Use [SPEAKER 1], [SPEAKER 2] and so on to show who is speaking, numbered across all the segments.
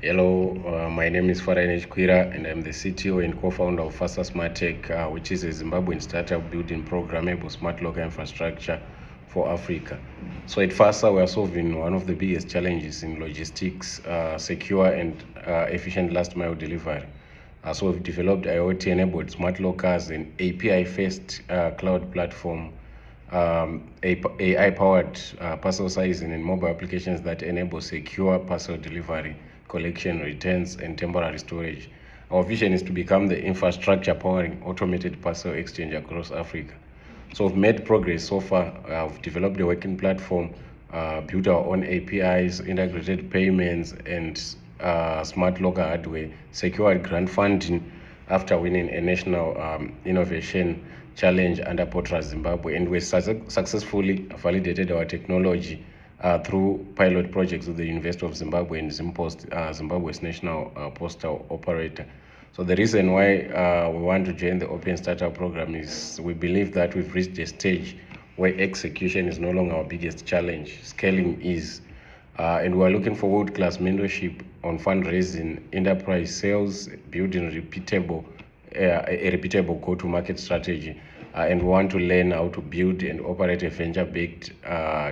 [SPEAKER 1] Hello, my name is Farainej Kwira, and I'm the CTO and co-founder of Faster Smart Tech, which is a Zimbabwean startup building programmable smart local infrastructure for Africa. So at Faster, we are solving one of the biggest challenges in logistics, secure and efficient last mile delivery. So we've developed IoT-enabled smart lockers and API-first cloud platform, AI-powered parcel sizing and mobile applications that enable secure parcel delivery, collection, returns, and temporary storage. Our vision is to become the infrastructure powering automated parcel exchange across Africa. So we've made progress so far. We've developed a working platform, built our own APIs, integrated payments, and smart locker hardware, secured grant funding after winning a national innovation challenge under Potra Zimbabwe, and we successfully validated our technology through pilot projects with the University of Zimbabwe and Zimpost, Zimbabwe's national postal operator. So the reason why we want to join the Open Startup program is we believe that we've reached a stage where execution is no longer our biggest challenge, scaling is. And we're looking for world-class mentorship on fundraising, enterprise sales, building a repeatable go-to-market strategy. And we want to learn how to build and operate a venture-backed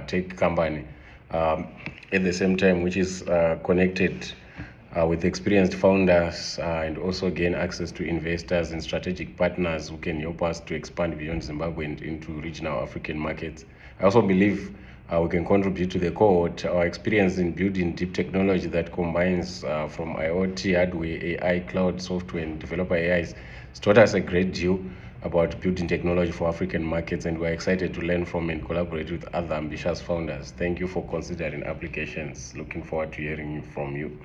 [SPEAKER 1] tech company at the same time, which is connected with experienced founders and also gain access to investors and strategic partners who can help us to expand beyond Zimbabwe and into regional African markets. I also believe we can contribute to the cohort. Our experience in building deep technology that combines from IoT, hardware, AI, cloud, software, and developer AIs has taught us a great deal about building technology for African markets, and we're excited to learn from and collaborate with other ambitious founders. Thank you for considering applications. Looking forward to hearing from you.